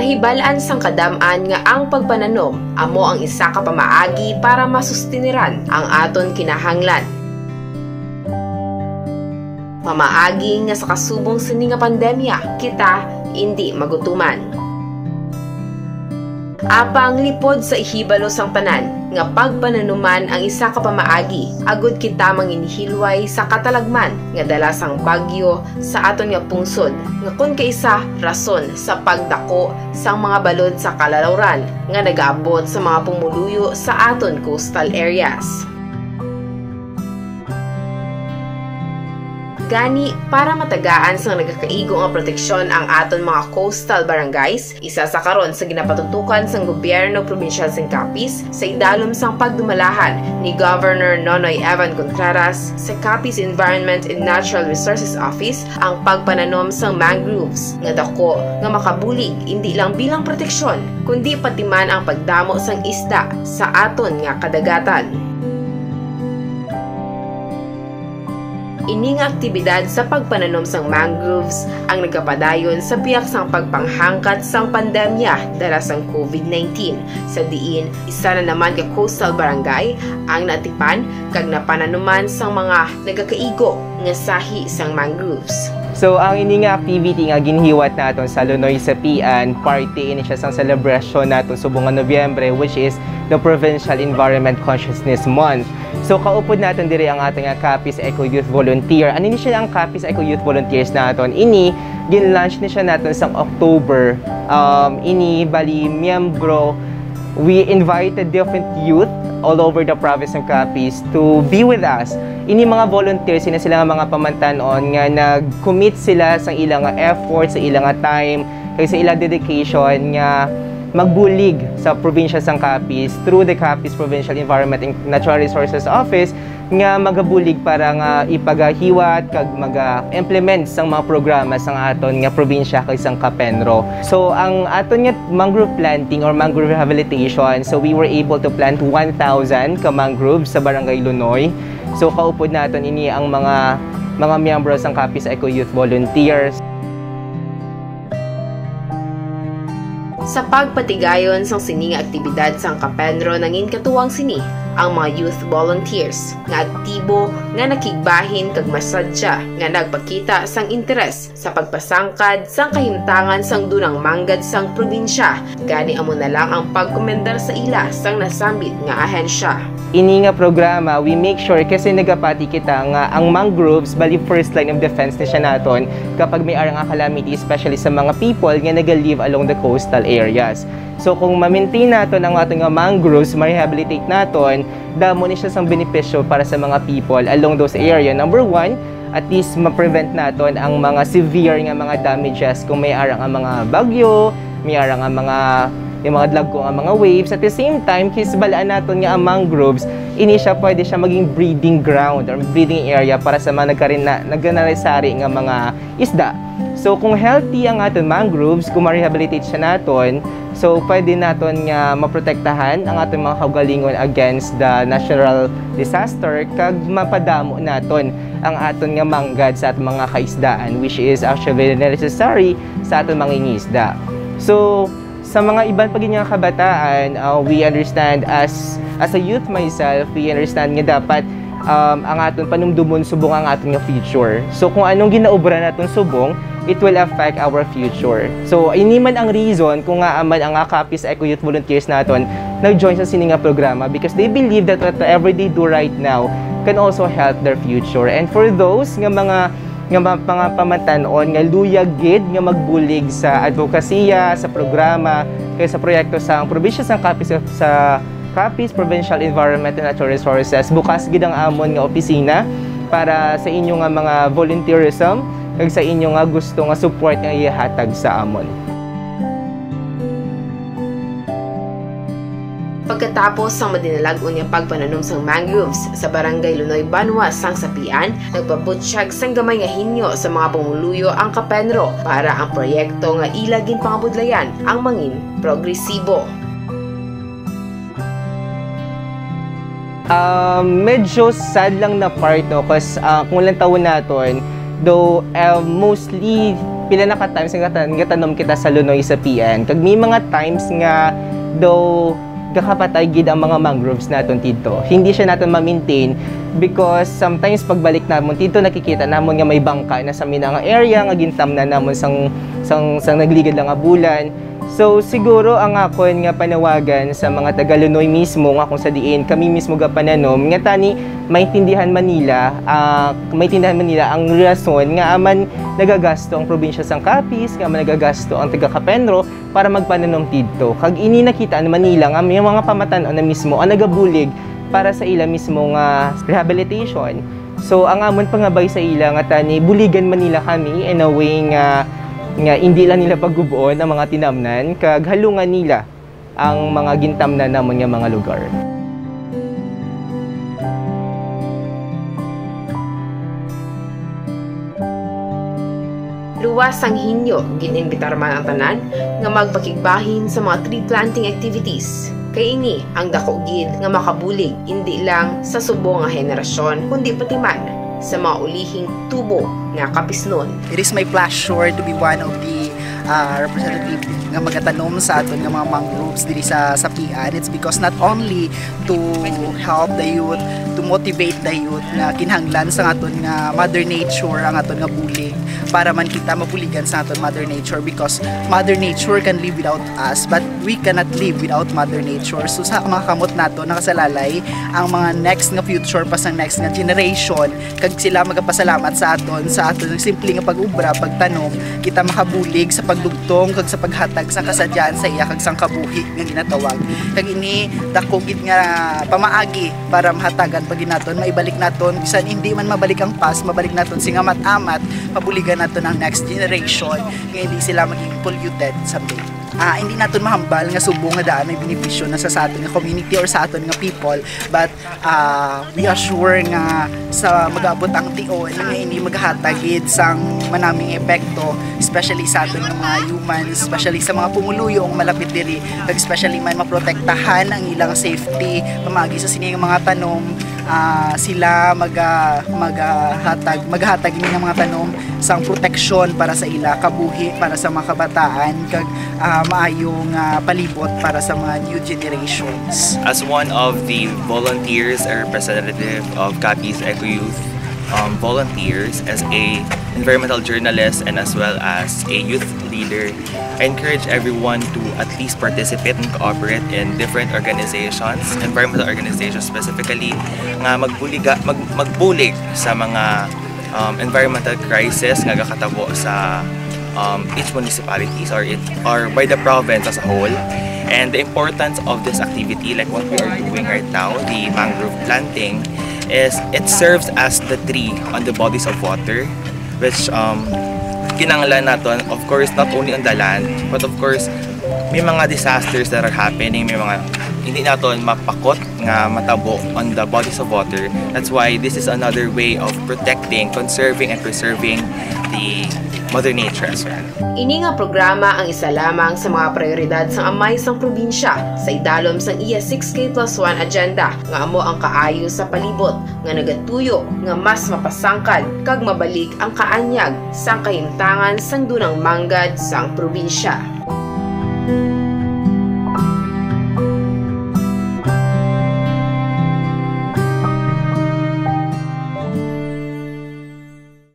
Nahibalaan sang kadam-an nga ang pagpananom amo ang isa ka pamaagi para masustiniran ang aton kinahanglan. Mamaagi nga sa kasubong sini nga pandemya, kita hindi magutuman. Apang lipod sa ihibalo sang tanan nga pagpananuman ang isa ka pamaagi, agud kita manginhilway sa katalagman nga dala sang bagyo sa aton nga pungsod, nga kun kaisa rason sa pagdako sang mga balod sa kalalawran nga nagaabot sa mga pumuluyo sa aton coastal areas. Gani, para matagaan sa nagakaigo nga proteksyon ang aton mga coastal barangays, isa sa karon sa ginapatutukan sang gobyerno probinsyal sang Capiz sa idalom sang pagdumalahan ni Governor Nonoy Evan Contreras sa Capiz Environment and Natural Resources Office ang pagpananom sang mangroves nga dako nga makabulig hindi lang bilang proteksyon kundi pati man ang pagdamo sang isda sa aton nga kadagatan. Ini nga aktibidad sa pagpananom sang mangroves ang nagapadayon sa biyak sang pagpanghangkat sang pandemya dala sang COVID-19 sa diin isa na naman ka coastal barangay ang natipan kag napananuman sang mga nagakaigo nga sahi sang mangroves. So, ang ini nga activity nga ginhiwat naton sa Lunoy Sapian, party ini siya sang celebration naton subong nga Nobyembre, which is the Provincial Environment Consciousness Month. So, kaupod natin diri ang ating Capiz Eco Youth Volunteer. Ano ni siya ang Capiz Eco Youth Volunteers naton? Ini, gin-launch ni siya natin sang October. Ini, bali, miyembro, we invited different youth all over the province of Capiz to be with us. Ini mga volunteers, sila mga pamantanon nga nag-commit sila sa ilang effort, sa ilang time, kay sa ilang dedication nga magbulig sa probinsya sang Capiz through the Capiz Provincial Environment and Natural Resources Office nga magabulig para nga ipagahiwat kag maga-implement sang mga programa sang aton nga probinsya kay sang Capenro. So ang aton nga mangrove planting or mangrove rehabilitation, so we were able to plant 1,000 ka mangroves sa Barangay Lunoy. So kaupod naton ini ang mga miyembro sang Capiz Eco Youth Volunteers. Sa pagpatigayon sang sining aktibidad sang Capenro nangin katuwang sini ang mga youth volunteers nga aktibo nga nakigbahin kag masadya nga nagpakita sang interes sa pagpasangkad sang kahimtangan sang dunang manggad sang probinsya. Gani amo na lang ang pagkomendar sa ila sang nasambit nga ahensya. Ini nga programa, we make sure kasi nagapati kita nga ang mangroves bali first line of defense na siya naton kapag may arang calamity, especially sa mga people nga naga-live along the coastal areas. So kung ma-maintain naton ang ating mangroves, ma-rehabilitate naton, damo ni siya sang benepisyo para sa mga people along those area. Number one, at least ma-prevent naton ang mga severe nga mga damages kung may arang ang mga bagyo, may arang ang mga dagko ang mga waves. At the same time, kisbalaan naton nga ang mangroves, ini siya pwede siya maging breeding ground or breeding area para sa mga naganarisari nga mga isda. So kung healthy ang aton mangroves, kung ma-rehabilitate siya naton, so pwede naton nga maprotektahan ang aton mga kaugalingon against the natural disaster kag mapadamo naton ang aton nga manggad sa aton mga kaisdaan, which is actually very necessary sa aton mga ingisda. So sa mga ibang pagiging kabataan, we understand as a youth myself, we understand nga dapat ang aton panumdumon subong ang aton nga future. So kung anong ginaobra naton subong, it will affect our future. So ini man ang reason kung nga aman ang Capiz Eco Youth Volunteers naton nag-join sa sininga programa, because they believe that whatever they do right now can also help their future. And for those nga mga pamantanon nga luyag gid nga magbulig sa advokasya, sa programa, kay sa proyekto sa probinsya sang Capiz sa Capiz Provincial Environment and Natural Resources, bukas gid ang amon nga opisina para sa inyo nga mga volunteerism kag sa inyo nga gusto nga support nga ihatag sa amon. Pagkatapos sang madinalag-on nga pagpananom sang mangroves sa Barangay Lunoy, Banwa, sang Sapian, nagpabutsyag sang gamay nga hinyo sa mga pumuluyo ang Capenro para ang proyekto nga ilagin pangabudlayan ang mangin progresibo. Medyo sad lang na part, no, kasi kung ilang taon naton, though mostly pila na ka times nga tanom kita sa lunoy sa PN. Kag may mga times nga daw kakapatay gid ang mga mangroves naton dito. Hindi siya naton ma-maintain because sometimes pagbalik namon dito nakikita namon nga may bangka na sa minang area nga gintam na namon sang nagligid lang nga bulan. So siguro ang akon nga panawagan sa mga taga-Lunoy mismo nga kung sa diin kami mismo ga pananom nga tani maintindihan Manila ang rason nga aman nagagasto ang probinsya sang Capiz, nga aman nagagasto ang taga Capenro para magpananom didto. Kag ini nakita ang Manila nga may mga pamatan-on na mismo ang nagabulig para sa ila mismo nga rehabilitation. So ang amon pangabay sa ila nga tani buligan Manila kami in a way nga hindi lang nila paggubuon ang mga tinamnan kag halungan nila ang mga gintamnan namon nga mga lugar. Luwas ang hinyo, gininbitar man ang tanan nga magpakigbahin sa mga tree planting activities. Kay ini ang dako gid nga makabulig hindi lang sa subong nga henerasyon kundi pati man sa mga ulihing tubo nga kapisnon. It is my pleasure to be one of the representative nga magatanom sa aton nga mga mangroves diri sa PN. It's because not only to help the youth, to motivate the youth nga kinahanglan sa aton nga Mother Nature ang aton nga bulig para man kita mabuligan sa aton Mother Nature because Mother Nature can live without us but we cannot live without Mother Nature. So sa mga kamot nato nakasalalay ang mga next nga future pa sa next nga generation kag sila magapasalamat sa aton simple nga pag-ubra, pagtanom, kita makabulig sa pagdugtong kag sa paghatag sa kasadyan sa iya kag sang kabuhi nga ginatawag. Kag ini dako gid nga pamaagi para mahatagan pag naton maibalik naton bisan hindi man mabalik ang past, mabalik naton sing amat-amat, pabuligan naton ang next generation nga hindi sila maging polluted someday. Hindi naton mahambal nga subong nga daan may benepisyo na sa aton nga community or sa aton nga people but we are sure nga sa mag-abot ang tion nga hindi maghatagid sang manaming epekto especially sa aton nga mga humans, especially sa mga pumuluyong malapit diri kag especially man maprotektahan ang ilang safety pamagi sa sini mga tanom sila maghatag ng mga tanom sang proteksyon para sa ila kabuhi para sa mga kabataan kag maayong palibot para sa mga new generations. As one of the volunteers or representative of Capiz Eco Youth volunteers, as a environmental journalist and as well as a youth leader, I encourage everyone to at least participate and cooperate in different organizations, environmental organizations specifically, nga magbulig sa mga environmental crisis nga kakatabo sa each municipalities or by the province as a whole. And the importance of this activity, like what we are doing right now, the mangrove planting, is it serves as the tree on the bodies of water, which kinanglan natin, of course, not only on the land, but of course, may mga disasters that are happening, may mga hindi natin mapakot nga matabo on the bodies of water. That's why this is another way of protecting, conserving, and preserving the Mother Nature as well. Ini nga programa ang isa lamang sa mga prioridad sa amay sang probinsya sa idalom sang iya 6K+1 agenda nga amo ang kaayo sa palibot nga nagatuyo nga mas mapasangkad kag mabalik ang kaanyag sang kahimtangan sang dunang manggad sang probinsya.